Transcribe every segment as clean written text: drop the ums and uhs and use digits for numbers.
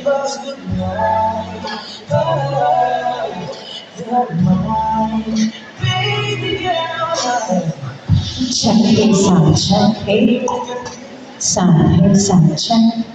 us goodnight. You're mine, baby girl. Check it, sound check it. Sound check.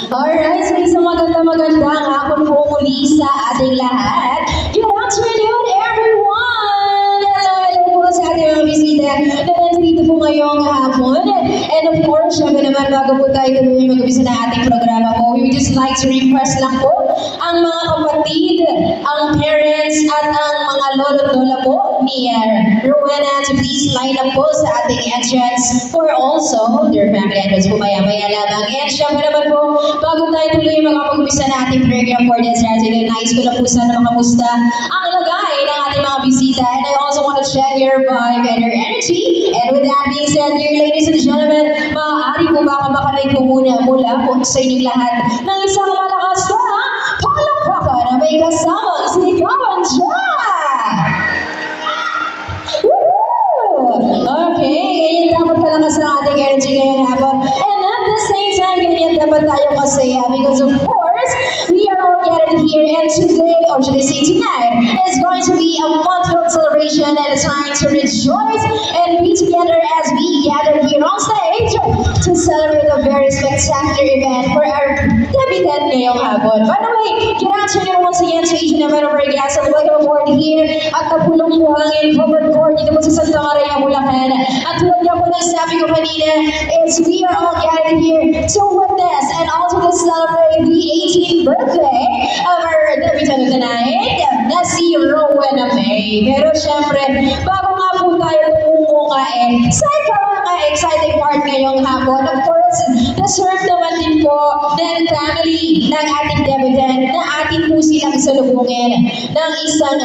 Alright, so isang magandang hapon po muli sa ating lahat. Good afternoon, everyone! Hello po sa ating mga bisita na nandito po ngayong hapon. And of course, syempre naman bago po tayo tuloy mag-umpisa ng ating programa po, we would just like to request lang po ang mga kapatid, ang parents, at ang mga lolo at lola po ni Rowena to please line up po sa ating entrance for also their family entrance po maya-maya lamang. And syempre naman po, bago tayo tuloy makapag-umpisa na ating program for this Saturday, nais ko lang po sana makamusta ang lagay ng ating mga bisita. And I also want to check your vibe and your energy. And with that being said, dear ladies and gentlemen, maaari po ba makarinig po muna mula po sa inyong lahat ng isang malakas na palakpakan na may kasamang sigawan dyan! Okay, ganyan dapat kalakas ng ating energy ngayong hapon. And at the same time, ganyan dapat tayo masaya because of course, we are all gathered here and today, or should I say tonight, is going to be a wonderful celebration and a time to rejoice and be together as we gather here on stage to celebrate a very spectacular event for our debutante ngayong hapon. By the way, good afternoon once again to each and every one of our guests and welcome aboard here at Kapulong Buhangin Covered Court dito po sa Santa Maria, Bulacan. At tulad nga po ng sabi ko kanina, is we are all gathered here to witness and also to celebrate the 18th birthday of our debutante tonight, na si Rowena May. Pero syempre, bago nga po tayo tumungukain sa exciting part ngayong hapon, of course, deserve naman din po ng family ng ating debutant na atin po silang isalubungin ng isang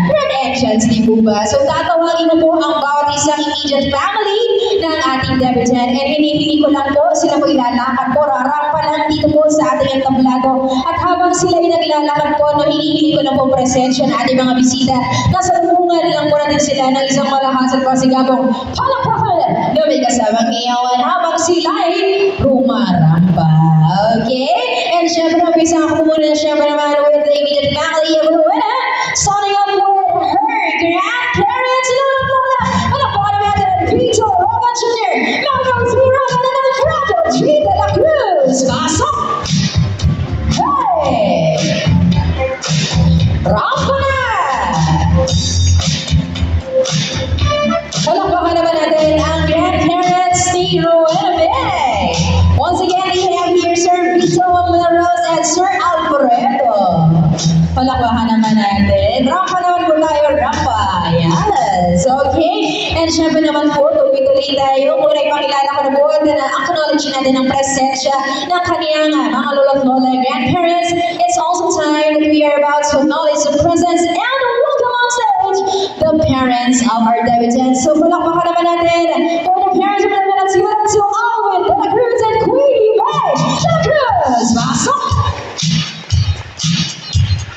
grand entrance, di po ba? So tatawagin na po ang bawat isang immediate family ng ating debutant and hinihili ko lang po sila po ilalakad po, rarampa lang dito po sa ating entablado. At habang sila ay naglalakad po, no, hinihili ko lang po presensya ng ating mga bisita. Nasa lubungan lang po natin sila ng isang malakas at pasigabong palakpakan na may kasamang iyawan habang sila ay rumaramba. Okay? And syempre, umpisa ako muna syempre naman with the immediate family of Rowena, starting up with her grandparents. Palakpakan naman natin Vito Roman Jr., Malcolm C. Roman, and the Corrado G. de la Cruz. Pasok! Hey! Rampa na! Palakpakan naman natin ang grandparents ni Rowena May. Once again, we have here Sir Vito Melrose and Sir Alfredo. Palakpakan naman natin. Rampa naman po tayo, rampa. Yes. Okay. And syempre naman po, tuloy-tuloy tayo. Muna ipakilala ko na po na acknowledge natin ang presensya ng kaniyang mga lolo at lola grandparents. It's also time that we are about to acknowledge the presence and welcome on stage the parents of our debutants. So palakpakan naman natin for the parents of our debutants. You have to Alwin de la Cruz and Queenie May de la Cruz. Pasok!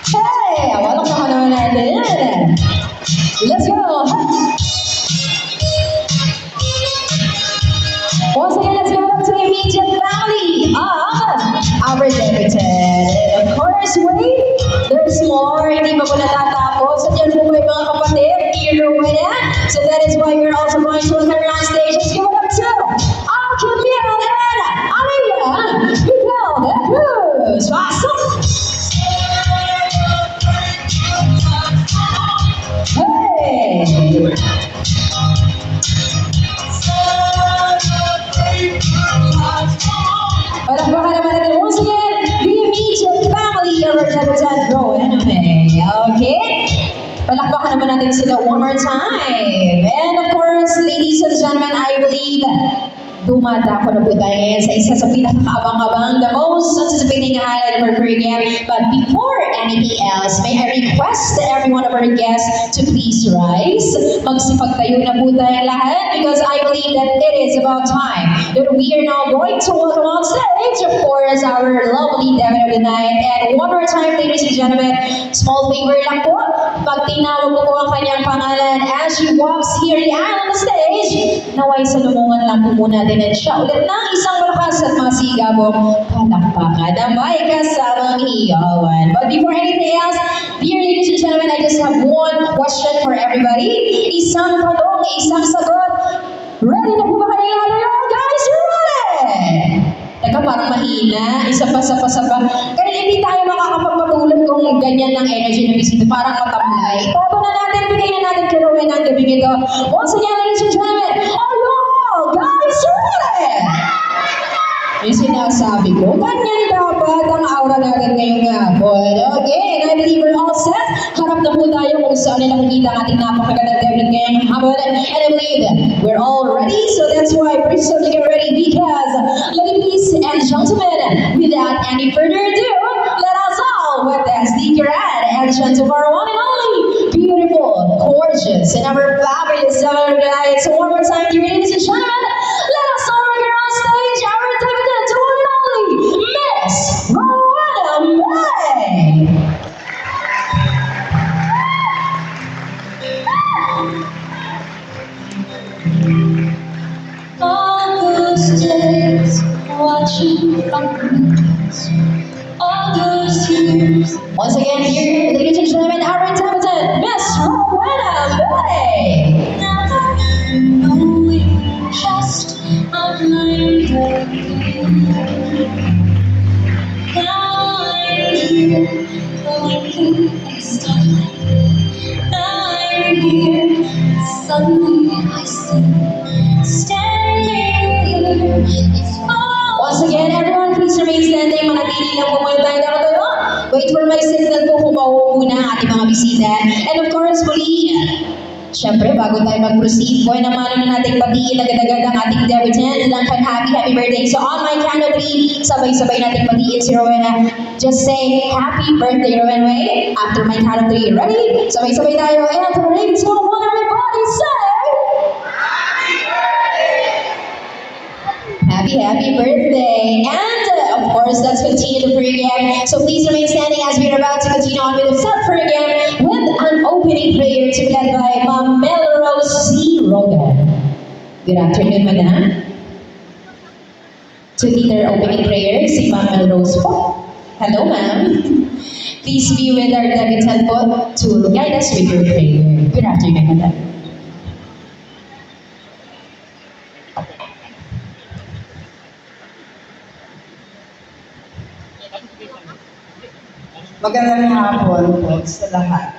Hey! Palakpakan naman natin. Let's go! Once again, let's go to the immediate family of our debutant. And of course, wait, there's more. Hindi pa po natatapos. So, dyan po may mga kapatid ni Rowena. So that is why we're also going to look around stage. Let's give it up to Camille and Amelia Miguel de Cruz. Pasok! Hey! Palakpakan naman natin once again the immediate family of our debutant Rowena May. Okay? Palakpakan naman natin sila one more time. And of course, ladies and gentlemen, I believe Dumadako na po tayo ngayon sa isa sa pinakakaabang-abang, the most anticipating highlight of our program. But before anything else, may I request every one of our guests to please rise. Magsipagtayo na po tayong lahat because I believe that it is about time that we are now going to welcome on stage, of course, our lovely Devin of the night. And one more time, ladies and gentlemen, small favor lang po. Pag tinawag ko po ang kanyang pangalan as she walks here the aisle on the stage, naway sa lumungan lang po muna din at siya ulit ng isang malakas at masigabong palakpakan na may kasamang iyawan. But before anything else, dear ladies and gentlemen, I just have one question for everybody. Isang tanong, isang sagot. Ready na po ba kayo ngayon? Guys, ready! Teka, parang mahina. Isa pa. Kaya hindi tayo makakapagpatulad kung ganyan ng energy na bisita. Parang matamlay. Tapo na natin, bigay na natin kay Rowena ang gabing ito. Once again, ladies and gentlemen, all guys, ready! Yung sinasabi ko, ganyan dapat ang aura natin ngayong hapon. Okay, and I believe we're all set. Harap na po tayo kung saan nila nakikita ang ating napakagandang Devin ngayong hapon. And I believe we're all ready, so that's why we're so to get ready because, ladies and gentlemen, without any further ado, let us all witness the grand entrance of our one and only beautiful, gorgeous, and our fabulous Devin tonight. So one more time, dear ladies and gentlemen, let us all bring her on stage, our Devin to one and only Miss Rowena May. All those days watching from movies, all those years. Once again, here, ladies and gentlemen, our talented Miss Rowena May. Never knowing just how blind I've been. Now I'm here, blinking and stumbling. Now I'm here, suddenly I see. Standing here, it's all. Once again, everyone, please remain standing. Manatili lang po muna tayo dito. Wait for my signal po kung mauupo na ang ating mga bisita. And of course, muli, syempre, bago tayo mag-proceed, buhay naman na nating batiin agad-agad ang ating debutant ng happy birthday. So on my count of 3, sabay-sabay nating batiin si Rowena. Just say, happy birthday, Rowena May. After my count of 3. Ready? Sabay-sabay tayo. And 3, 2, 1, everybody say, happy birthday. And of course, let's continue the program. So please remain standing as we are about to continue on with the set program with an opening prayer to be led by Ma'am Melrose C. Rogan. Good afternoon, Madam. To lead our opening prayer, si Ma'am Melrose po. Hello, Ma'am. Please be with our debutant po to guide us with your prayer. Good afternoon, Madam. Magandang hapon po sa lahat.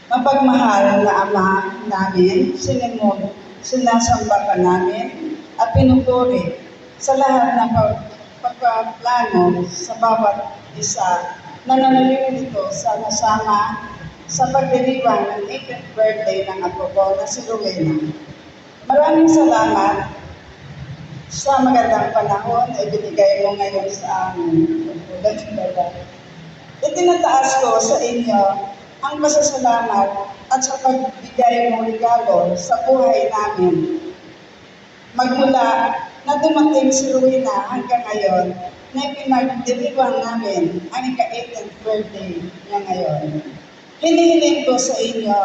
Mapagmahal na Ama namin, sinasamba ka namin at pinupuri sa lahat ng pagpaplano sa bawat isa na nanalilito sa nasama sa pagdiriwang ng 18th birthday ng apo ko na si Rowena. Maraming salamat sa magandang panahon na ibinigay mo ngayon sa amin. Itinataas ko sa inyo ang pasasalamat at sa pagbigay mong regalo sa buhay namin. Magmula na dumating si Rowena hanggang ngayon, na ipinagdiriwang namin ang ika-18th birthday niya ngayon. Hinihiling ko sa inyo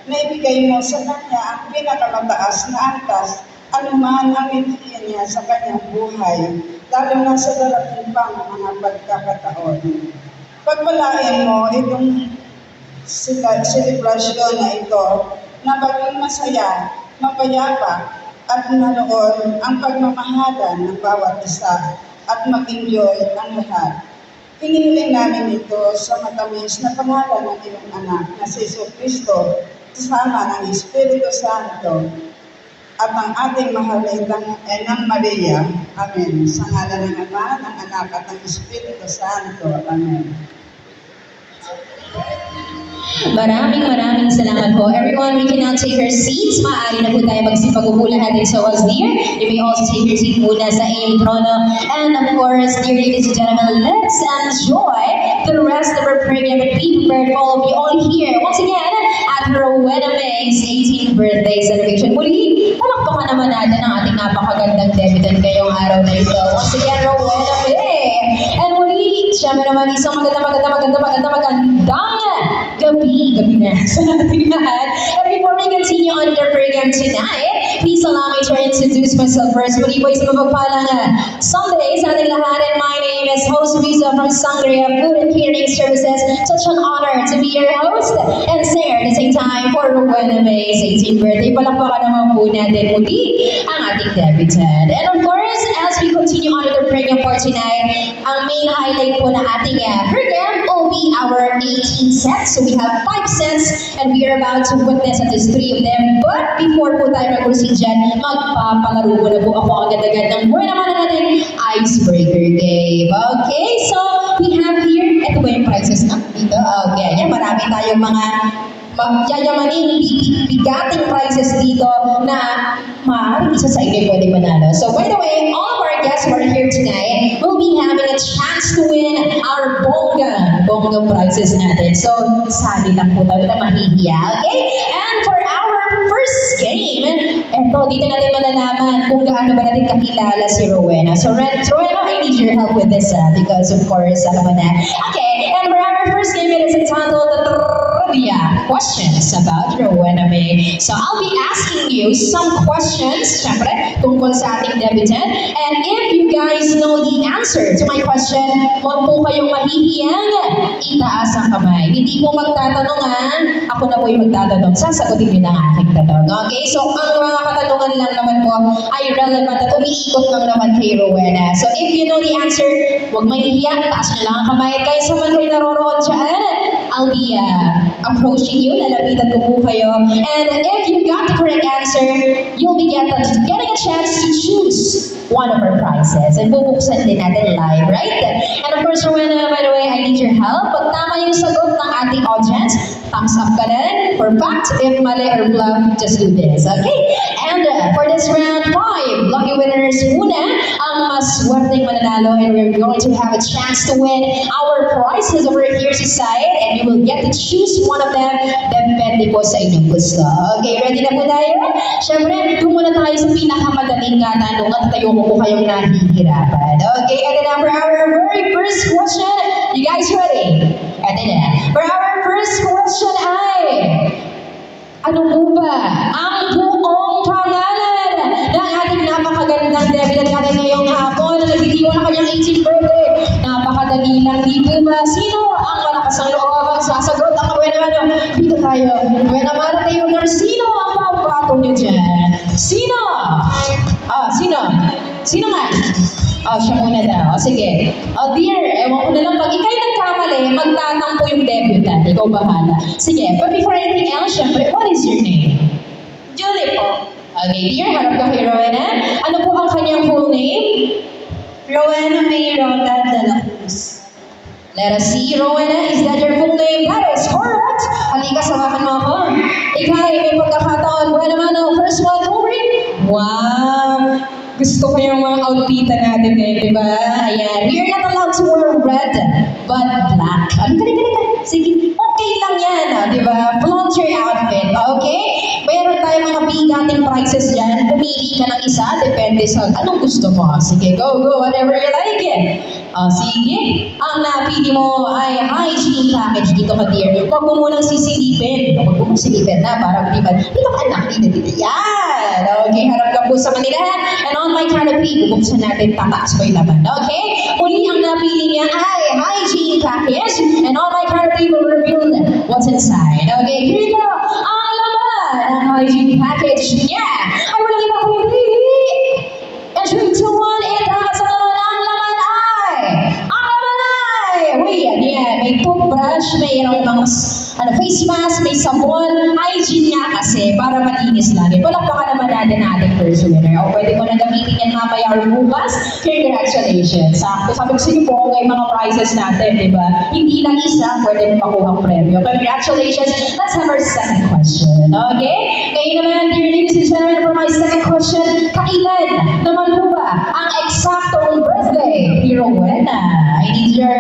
na ibigay mo sa kanya ang pinakamataas na antas anuman ang itiyan niya sa kanyang buhay, lalo na sa darating pang mga pagkakataon. Pagpalain mo itong selebrasyon na ito na maging masaya, mapayapa, at naroon ang pagmamahalan ng bawat isa at mag-enjoy ang lahat. Hinihiling namin ito sa matamis na pangalan ng iyong anak na si Jesucristo, kasama ng Espiritu Santo, at ang ating mahal na Inang Maria. Amen. Sa ngalan ng Ama, ng Anak, at ng Espiritu Santo. Amen. Maraming salamat po. Everyone, we can now take our seats. Maaari na po tayo magsipag-upulahan din sa was dear. You may also take your seat muna sa iyong trono. And of course, dear ladies and gentlemen, let's enjoy the rest of our program and be prepared for all of you all here. Once again, at Rowena May's 18th birthday celebration. Muli, palakpakan naman natin ang ating napakagandang debutant ngayong araw na ito. Once again, Rowena May. And muli, siyempre naman isang magandang gabi na sa ating lahat. And before we continue on the program tonight, please allow me to introduce myself first. Muli po isang mapagpalang Sunday sa ating lahat. And my name is Host Riza from Sangria Food and Catering Services. Such an honor to be your host and singer at the same time for Rowena May's 18th birthday. Palakpakan naman po natin muli ang ating debutant. And of course, as we continue on with the program for tonight, ang main highlight po na ating program will be our 18 sets. So we have 5 sets and we are about to witness at least 3 of them. But before po tayo mag-proceed dyan, magpapalaro ko na po ako agad-agad ng muna naman natin icebreaker game. Okay, so we have here, ito ba yung prizes na dito? Okay, yan, marami tayong mga yayamaning bigating prizes dito na maaaring isa sa inyo pwede manalo. So by the way, all of our guests who are here tonight will be having a chance to win our bongga prizes natin. So sabi lang po tayo na mahihiya, okay? And for our first game, eto, dito natin malalaman kung gaano ba natin kakilala si Rowena. So Rowena, I need your help with this because of course, alam mo na. Okay, and for our first game, it is entitled Trivia Questions about Rowena May. So I'll be asking you some questions, syempre, tungkol sa ating debutant. And if you guys know the answer to my question, huwag po kayong mahihiyang itaas ang kamay. Hindi po magtatanungan, ako na po yung magtatanong, sasagutin niyo ng aking tanong. Okay, so ang mga katanungan lang naman po ay relevant at umiikot lang naman kay Rowena. So if you know the answer, huwag mahihiya, taas niyo lang ang kamay. Kaya sa man kayo naroroon dyan, I'll be approaching you, lalapitan ko po kayo. And if you got the correct answer, you'll be getting a chance to choose one of our prizes. And bubuksan din natin live, right? And of course, Rowena, by the way, I need your help. Pag tama yung sagot ng ating audience, thumbs up ka din. For fact, if mali or bluff, just do this, okay? And for this round 5, lucky winners muna ang mas swerteng mananalo, and we're going to have a chance to win our prizes over here sa side, and you will get to choose one of them. Depende po sa inyong gusto. Okay, ready na po tayo? Siyempre, doon muna tayo sa pinakamadaling katanungan at tayo mo po kayong nahihirapan. Okay, and then for our very first question, you guys ready? And then, for our first question ay, ano po ba ang buong pangalan ng ating napakagandang debutant natin ngayong hapon na nagtitiwa na kanyang 18th birthday? Napakadali lang, di po ba? Sino ang malakas ang loob ang sasagot? Ang Rowena, dito tayo. Rowena Taylor, sino ang papato niyo dyan? Sino? Sino? Sino nga? Siya muna daw. Sige. Dear, ewan ko na lang, pag ikaw'y nagkamali, magtatampo yung debutant. Ikaw bahala. Sige, but before anything else, syempre, what is your name? Julie po. Okay, dear, harap ka kay Rowena. Ano po ang kanyang full name? Rowena May Rota de la Cruz. Let us see, Rowena, is that your full name? That is correct. Halika, sawakan mo ako. Ikaw, may pagkakataon. Bueno naman, first one, over. Wow. Gusto ko yung mga outfitan natin ngayon, di ba? Ayan. We are not allowed to wear red, but black. Halika. Sige, okay lang yan, di ba? Flaunt your outfit, okay? Mayroon tayong mga bigating prices dyan. Pumili ka ng isa, depende sa anong gusto mo. Sige, go, whatever you like it. Sige. Ang napili mo ay hygiene package. Dito ka, dear. Huwag mo munang sisilipin. Huwag mo sisilipin na, parang di ba? Dito ka anak, dito. Yan. Okay, harap ka po sa Manila. And on my canopy, bubuksan natin, tataas mo yung laman. Okay? Uli ang napili niya ay hygiene package. And on my canopy, will reveal what's inside. Okay, here you go. Ang laman ng hygiene package niya ay walang iba kundi. And 3, 2, 1, itaas ang laman. Yan. May toothbrush, mayroong mga face mask, may sabon, hygiene nga kasi para malinis lagi. Palakpakan naman natin natin ang ating first winner. O pwede mo na gamitin yan mamaya or bukas. Congratulations. Sabi ko sa inyo po kung mga prizes natin, di ba? Hindi lang isa, pwede mo makuha ang premyo. Congratulations. Let's have our second question. Okay? Ngayon naman, dear ladies and gentlemen, for my second question, kailan naman po ba ang eksaktong birthday ni Rowena? I need your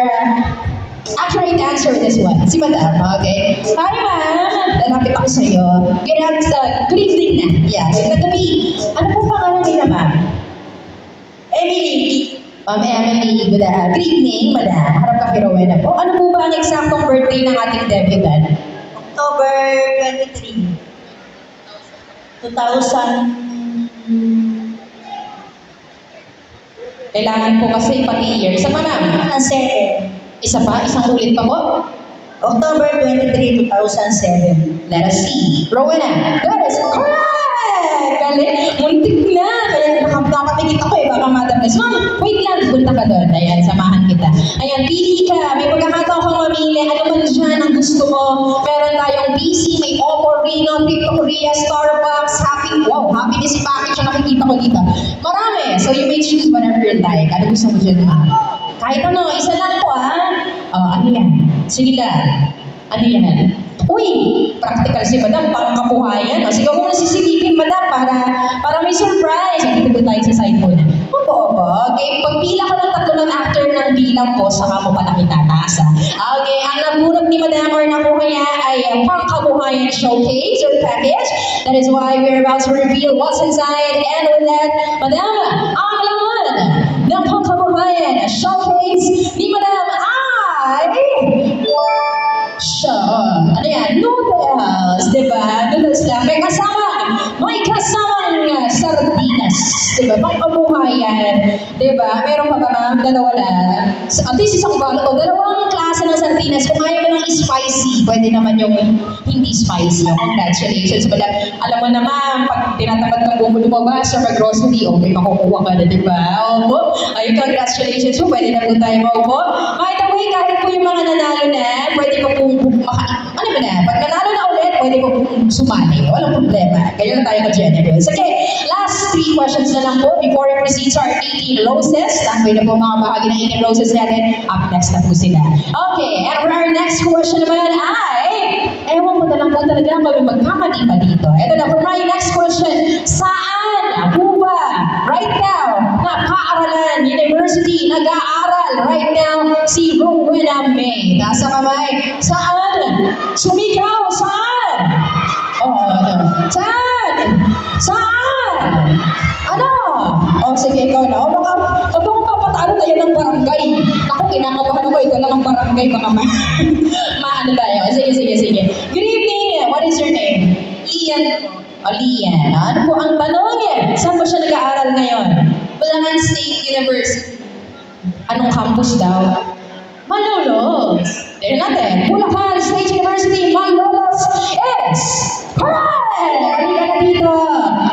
accurate answer with this one. Si Madam, okay? Hi, ma'am. Lalapit ako sa iyo. Good evening na. Yeah, good gabi. Ano po pangalan nila, ma'am? Emily. Ma'am Emily, good evening, madam. Harap ka kay Rowena po. Ano po ba ang eksaktong birthday ng ating debutant? October 23, 2000. Kailangan po kasi pati year. Isa pa, ma'am. Ang 7. Isa pa? Isang ulit pa po? October 23, 2007. Let us see. Rowena, that is correct! Galing. Muntik na. Kaya nakapatigit ako eh. Baka madam-ness. Ma'am, wait lang. Punta ka doon. Ayan, samahan kita. Ayan, pili ka. May pagkakataon kang mamili. Ano man dyan ang gusto mo. Meron tayong PC, may Oppo, Reno, Tito Korea, Starbucks, Happiness Package yung nakikita ko dito. Marami. So you may choose whatever you like. Ano gusto mo dyan, ma'am? Kahit ano, isa lang po ano yan? Sige lang. Ano yan? Uy, practical si madam, parang kabuhayan. O, sige, huwag mo na sisilipin, madam, para may surprise. O, dito tayo sa side po na. Opo. Okay, pagpila ko ng tatlo ng after ng bilang po, saka mo pala itataas. Okay, ang nabunot ni madam or nakuha niya ay pangkabuhayan showcase or package. That is why we're about to reveal what's inside. And with that, madam, ang laman ng pangkabuhayan showcase ni madam ay ano yan? Noodles, diba? Noodles lang. May kasamang sardinas, diba? Pang-kabuhayan, diba? Meron pa ba, ma'am? Dalawa lang. At least isang balo. Dalawang klase ng sardinas. Kung ayaw mo ng spicy, pwede naman yung hindi spicy. Congratulations, madam. Alam mo naman, pag tinatamad kang lumabas sa mag-grocery, okay, makukuha ka na, diba? Opo. Ay, congratulations po. Pwede na po tayo maupo. By the way, kahit po yung mga nanalo na, pwede po pong ano ba na? Pag nanalo na ulit, pwede po pong sumali. Walang problema. Kaya tayo ka-generous. Okay, last 3 questions na lang po before we proceed to our 18 roses. Tanggay na po mga bahagi ng 18 roses natin. Up next na po sila. Okay, and for our next question naman ay, ewan mo na lang po talaga kami magkamali pa dito. Ito na, for my next question, saan po ba right now na paaralan, university, nag-aaral right now si Rowena May? Nasa kamay. Saan? Sumigaw, saan? Saan? Ano? Sige, ikaw na. Baka kung papatalo tayo ng barangay. Ako, kinakabahan ko, ito lang ang barangay. Baka maano tayo. Sige. Good evening. What is your name? Lian. Lian. Ano po ang tanong? Saan ba siya nag-aaral ngayon? Bulacan State University. Anong campus daw? Malolos. Tignan natin. Bulacan State University, Malolos is correct!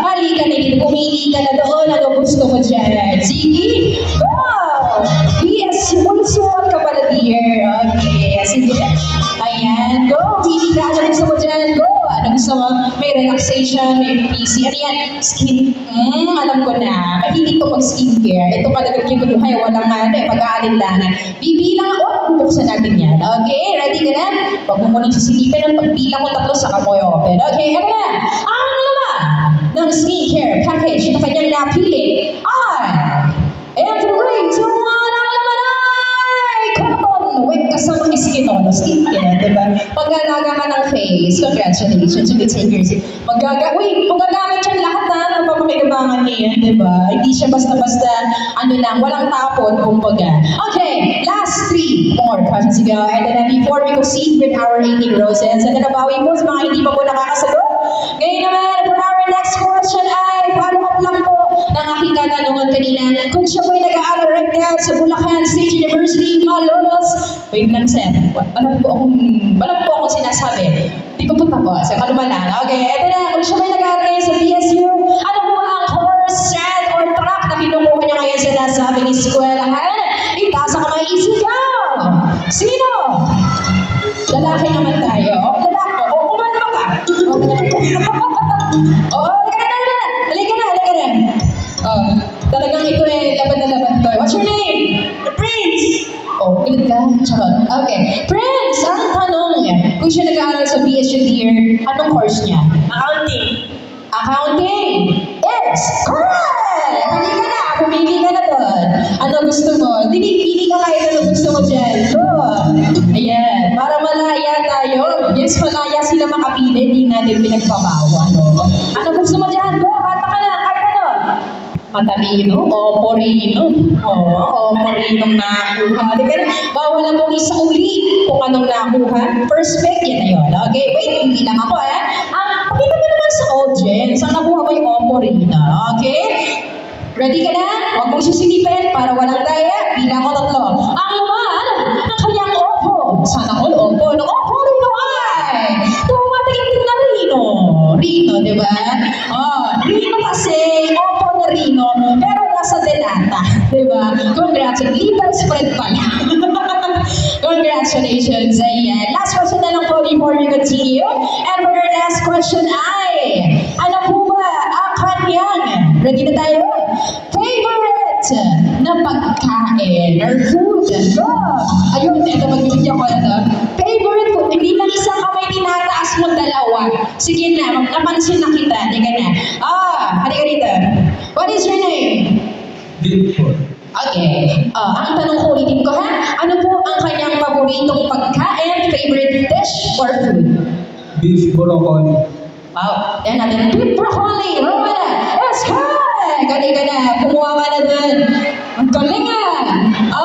Halika na dito. Pumili ka na doon. Ano gusto mo dyan? Sige. Go! Yes, sumulat ka pala, dear. Okay, sige. Ayan, go. Pili ka. Ano gusto mo dyan? Go. Ano gusto mo? May relaxation, may PC. Ano yan? Skin. Alam ko na. Mahilig ko pag skincare. Ito pala nagkibuhay. Walang pag-aalinlangan. Bibilang ako. Bubuksan natin yan. Okay, ready ka na? Pag mo munang sisilipin ng pagbilang ko tatlo sa kamoy open. Okay, ano na? Ang naman ng skincare package na kanyang napili ay and 3, 2, 1, ang laman ay cotton with kasamang skincare, diba? Pag-alaga ka ng face, congratulations, you can take yours. Magagamit yan lahat na napapakinabangan niya, diba? Hindi siya basta-basta, walang tapon, kumbaga. Okay, last 3 more questions to go. And then before we proceed with our 18 roses, and then nabawi po sa mga hindi pa po nakakasagot. Ngayon naman, for our next question ay follow-up lang po ng aking katanungan kanina. Kung siya po'y nag-aaral right now sa Bulacan State University, Malolos. Wait lang, sir. Wala po akong sinasabi. Di pa punta po. Sa kalumalan. Okay, eto na. Kung siya po'y nag-aaral ngayon sa BSU, ano po ang course, strand, or track na kinukuha niya ngayon sa nasabing eskwelahan? Itaas ang kamay, isigaw! Sino? Lalaki naman tayo. Lalaki. O, kumalma ka. O, halika Accounting is correct! Pili ka na, pumili ka na doon. Ano gusto mo? Pili ka kahit ano gusto mo dyan. Go! Ayan, para malaya tayo. Yes, malaya sila makapili, hindi natin pinagpabawa, no? Ano gusto mo dyan? Go, kata ka na, kahit ano. Matalino, oporino. Oo, oporino nakuha. Di ka na, bawal na pong isa uli kung anong nakuha. First pick, yan na yun. Okay, wait, hindi lang ako, pakita mo naman sa audience, ang nakuha mo yung oporino. Okay? Ready ka na? Huwag mong susilipin para walang daya. Bilang ko 3. Ang laman ng kanyang opo. Sana all opo. Ng opo rino ay tumatingin na rino. Rino, di ba? Rino kasi, opo na rino, pero nasa delata. Di ba? Congratulations. Little spread pala. Congratulations. Ayan. Last question na lang po before we continue. And for our last question ay, ano po ba ang kanyang, ready na tayo? Favorite na pagkain or food. Go! Ayun, ito magbibigyan ko na. Favorite food. Hindi lang isang kamay tinataas mo 2. Sige na, napansin na kita. Hindi ka na. Halika rito. What is your name? Beautiful. Okay. Ang tanong ko ulitin ko ano po ang kanyang paboritong pagkain, favorite dish or food? Beef broccoli. Wow. Yan natin. Beef broccoli. Rowena. Yes, hi! Galing ka na. Kumuha ka na dun. Ang galing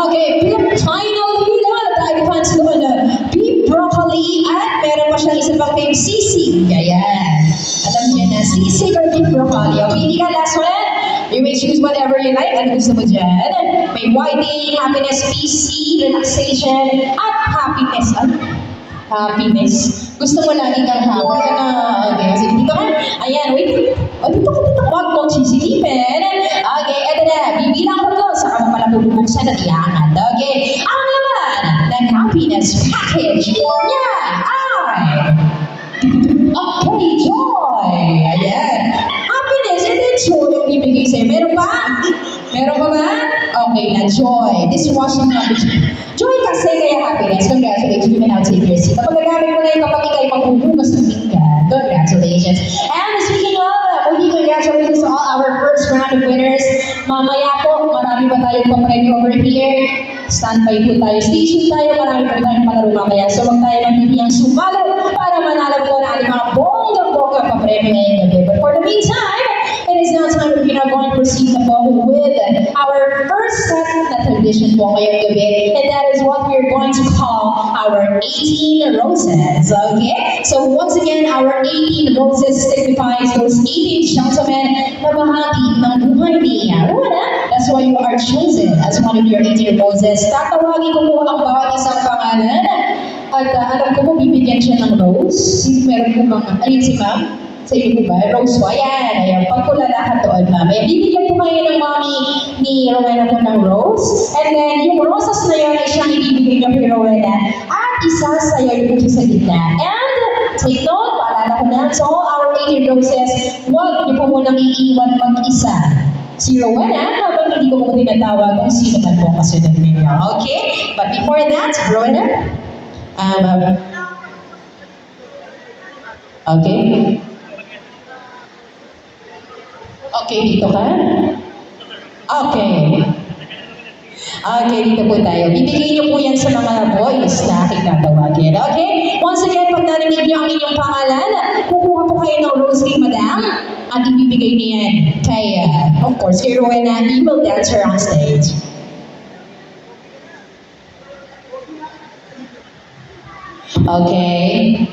Okay. Beef. Finally dahil fans doon beef broccoli at meron pa siyang isa pang name, sisig. Ayan. Alam niyo na, sisig or beef broccoli. Okay, ka last one. You may choose whatever you like. Ano gusto mo dyan? May whiting, happiness, PC, relaxation, at happiness. Happiness. Gusto mo lagi kang happy ka na. Okay, sige, dito ka. Ayan, wait. Dito ka. Huwag mong sisilipin. Okay, eto na. Bibilang ko to. Saka mo pala bubuksan at iangat. Okay. Ang laman ng happiness package niya ay... Okay, joy. Ayan. Happiness, ito yung joy yung bibigay sa'yo. Meron pa? Meron pa ba? Okay na, joy. Dishwashing na. Joy kasi kaya happiness. Congratulations, you can now take your seat. Kapag nagamit mo na yung kapag ikay maghuhugas ng pinggan. Congratulations. And speaking of, congratulations to all our first round of winners. Mamaya po, marami pa tayong papremyo over here. Standby po tayo. Station tayo. Marami po tayong palaro mamaya. So, huwag tayo magbibiyang sumalo para manalo po na ating mga bonggang-bongga papremyo ngayong gabi. But for the meantime, it is now time that we are going to proceed na po with our first set na tradition po ngayong gabi. And that is what we are going to call our 18 roses. Okay? So once again, our 18 roses signifies those 18 gentlemen na bahagi ng buhay ni Rowena. That's why you are chosen as one of your 18 roses. Tatawagin ko po ang bawat isang pangalan. At alam ko po, bibigyan siya ng rose. Meron po mga, ayun si ma'am. Sa iyo po ba? Rose po. Ayan. Pagkulala ka doon, ma'am. Bibigyan po kayo ng mommy ni Rowena po ng rose. And then, yung roses na yun ay siyang ibibigay niyo kay Rowena. At isa sa iyo yung sa gitna. And, take note, paalala ko na. So, our 18 roses, huwag niyo po munang iiwan mag-isa. Si Rowena, habang hindi ko po tinatawag kung sino man po kasunod ninyo. Okay? But before that, Rowena, okay? Okay, dito ka? Okay. Okay, dito po tayo. Bibigay niyo po yan sa mga boys na aking tatawagin. Okay? Once again, pag narinig niyo ang inyong pangalan, kukuha po kayo ng rose kay madam at ibibigay niya yan kay, of course, kay Rowena. You will dance her on stage. Okay.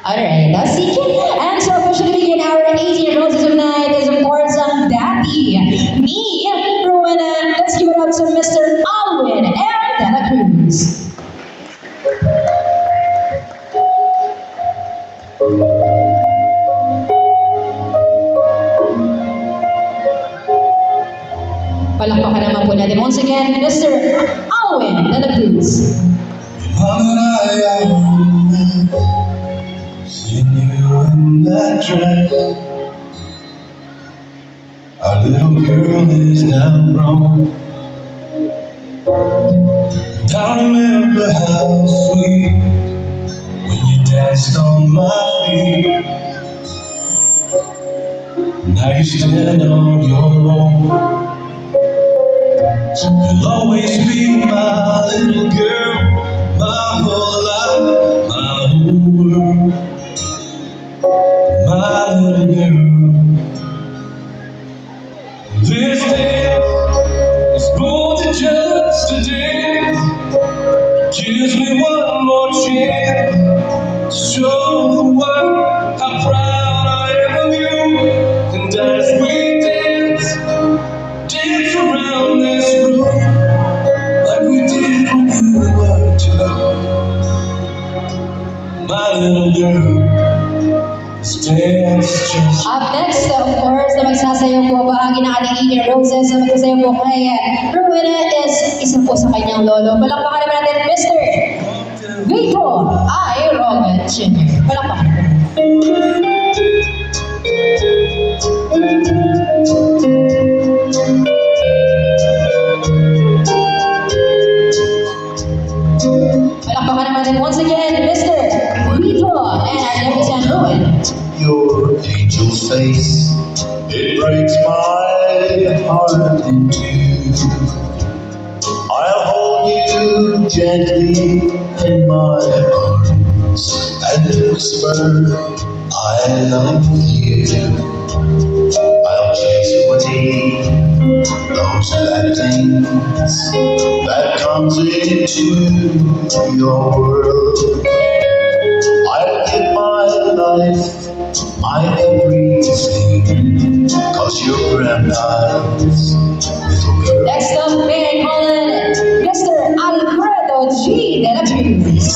Alright, let's see. And so officially begin our 18 roses of night is of course Daddy, me, Rowena. Let's give it up to Mr. Alwin and Dela Cruz. Palakpakan naman po natin. Once again, Mr. Alwin Dela Cruz. Seeing you in that dress, our little girl is now grown. I remember how sweet when you danced on my feet. Now you stand on your own. You'll always be my little girl, my whole life, my whole world, my little girl. This dance is more than just a dance. Gives me one more chance to show the world how proud I am of you. And as we dance, dance around this room like we did when we were two. My little girl, this dance just Up next, of course, na magsasayaw po bahagi ng ating Eager Roses na magsasayaw po kay Rowena is isa po sa kanyang lolo. Palakpakan naman natin, Mr. Vito I. Robert Jr. Palakpakan. Palakpakan naman natin once again, Mr. Vito and our Deputy Rowena. your angel face. It breaks my heart in two. I'll hold you gently in my arms and whisper, I love you. I'll chase away those bad things that comes into your world. I'll give my life, my everything, 'cause you're grandpa's little girl. Next up, may I call in Mr. Alfredo G. De La Cruz.